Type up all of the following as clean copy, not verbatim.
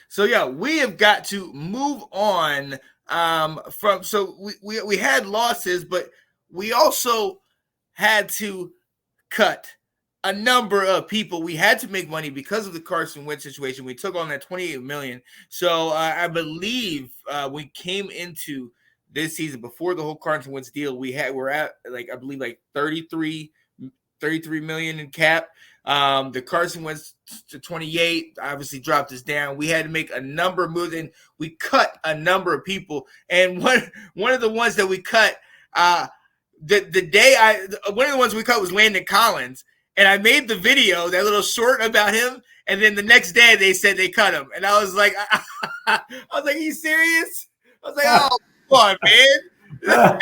So yeah, we have got to move on from. So we had losses, but we also had to cut a number of people. We had to make money because of the Carson Wentz situation. We took on that $28 million. So I believe we came into this season before the whole Carson Wentz deal. We're at like, I believe like 33 million in cap. The Carson Wentz to 28 obviously dropped us down. We had to make a number of moves, and we cut a number of people. And one of the ones that we cut, one of the ones we cut was Landon Collins, and I made the video, that little short about him, and then the next day they said they cut him, and I was like, are you serious? I was like, oh, come on, man. You know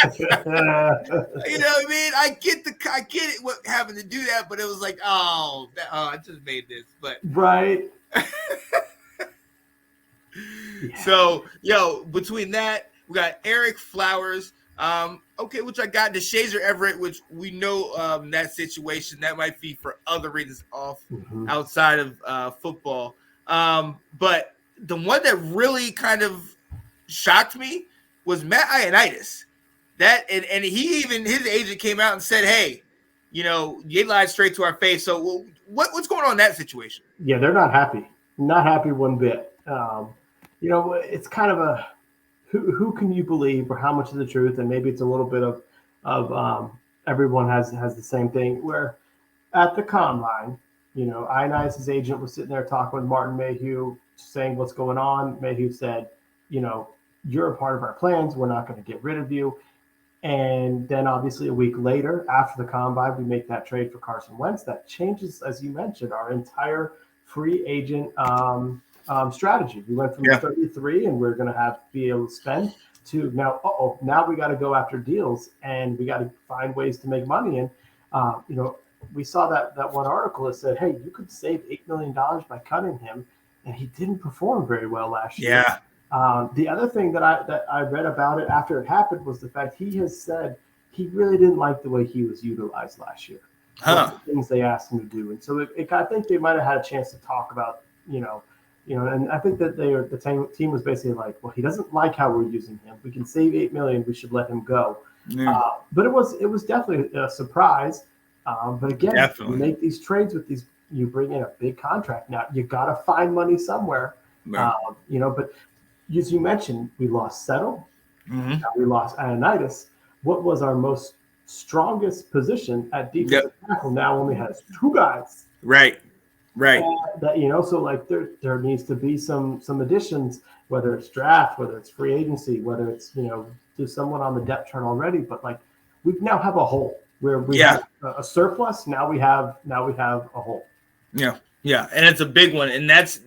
what I mean? I get it, what having to do that, but it was like, I just made this, but right. So, between that, we got Erik Flowers, which I got Deshasor Everett, which we know that situation that might be for other reasons outside of football. But the one that really kind of shocked me was Matt Ionidis. That and his agent came out and said, "Hey, you lied straight to our face." So what's going on in that situation? Yeah, they're not happy. Not happy one bit. It's kind of a who can you believe, or how much is the truth? And maybe it's a little bit of everyone has the same thing. Where at the combine, Ionidis' agent was sitting there talking with Martin Mayhew, saying what's going on. Mayhew said, you're a part of our plans. We're not going to get rid of you. And then obviously a week later, after the combine, we make that trade for Carson Wentz. That changes, as you mentioned, our entire free agent strategy. We went from 33, and we're going to be able to spend, to now, now we got to go after deals, and we got to find ways to make money. And, we saw that one article that said, hey, you could save $8 million by cutting him, and he didn't perform very well last year. Yeah. The other thing that I read about it after it happened was the fact he has said he really didn't like the way he was utilized last year. The things they asked him to do. And so I think they might have had a chance to talk about, and I think that the team was basically like, well, he doesn't like how we're using him. We can save $8 million. We should let him go. But it was definitely a surprise. But again, you make these trades with these, you bring in a big contract. Now you got to find money somewhere, but as you mentioned, we lost Settle. We lost Ionidis. What was our most strongest position at defensive tackle now only has two guys. Right. So like there needs to be some additions, whether it's draft, whether it's free agency, whether it's, do someone on the depth chart already. But like we now have a hole where we have a surplus. Now we have a hole. Yeah. And it's a big one. And that's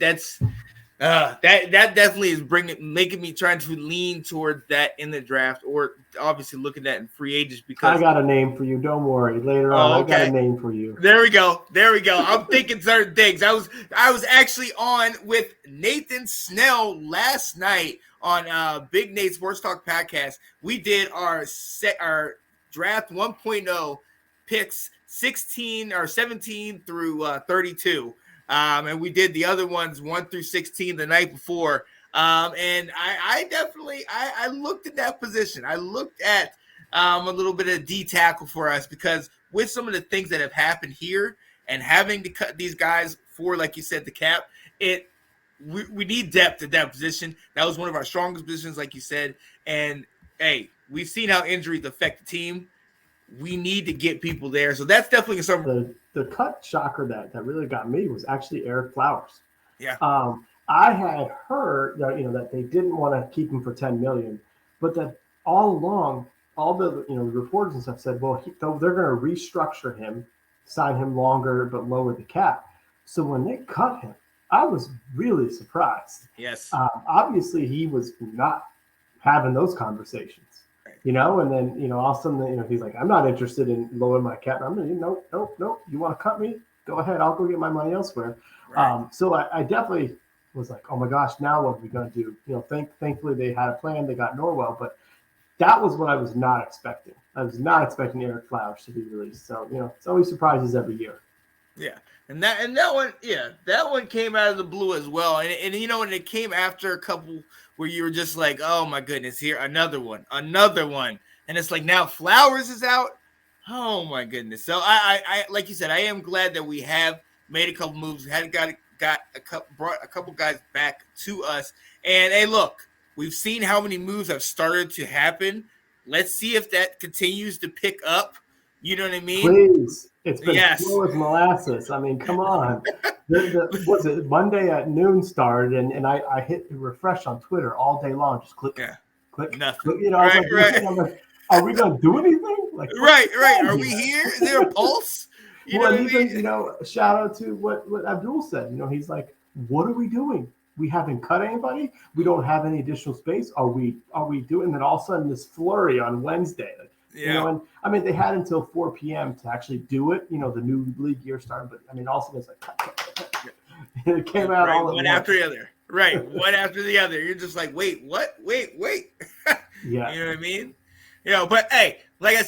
that definitely is making me trying to lean towards that in the draft, or obviously looking at in free agents, because I got a name for you. Don't worry. Later on, I got a name for you. There we go. I'm thinking certain things. I was actually on with Nathan Snell last night on Big Nate Sports Talk podcast. We did our draft 1.0 picks 17 through 32. And we did the other ones 1 through 16 the night before. And I definitely looked at that position. I looked at a little bit of D tackle for us, because with some of the things that have happened here and having to cut these guys for, like you said, the cap, we need depth at that position. That was one of our strongest positions, like you said. And hey, we've seen how injuries affect the team. We need to get people there. So that's definitely something. The cut shocker that really got me was actually Erik Flowers. Yeah. I had heard that, that they didn't want to keep him for $10 million, but that all along, all the reporters and stuff said, well, they're going to restructure him, sign him longer, but lower the cap. So when they cut him, I was really surprised. Yes. Obviously, he was not having those conversations. And then, all of a sudden, he's like, I'm not interested in lowering my cap. I'm like, nope. You want to cut me? Go ahead. I'll go get my money elsewhere. Right. So I definitely was like, oh my gosh, now what are we going to do? Thankfully they had a plan. They got Norwell, but that was what I was not expecting. I was not expecting Erik Flowers to be released. So, it's always surprises every year. Yeah. And that one, yeah, that one came out of the blue as well. And you know, and it came after a couple where you were just like, oh my goodness, here, another one. And it's like now Flowers is out. Oh my goodness. So I like you said, I am glad that we have made a couple moves. We had got a couple brought a couple guys back to us. And hey, look, we've seen how many moves have started to happen. Let's see if that continues to pick up. You know what I mean? Please. It's been Yes. slow as molasses. I mean, come on. Was it Monday at noon started, and I hit refresh on Twitter all day long, just click, Nothing. click. You know, I was I'm like, are we gonna do anything? Like, right. Are we here? Is there a pulse? You know, and even, you know, shout out to what Abdul said. You know, he's like, what are we doing? We haven't cut anybody. We don't have any additional space. Are we doing? And then all of a sudden, this flurry on Wednesday. Like, you know, and I mean, they had until 4 p.m. to actually do it. You know, the new league year started, but I mean, also it's like, and it came out all at one after the other. Right, one after the other. You're just like, wait, what? Wait. Yeah, you know what I mean? You know, but hey, like I said.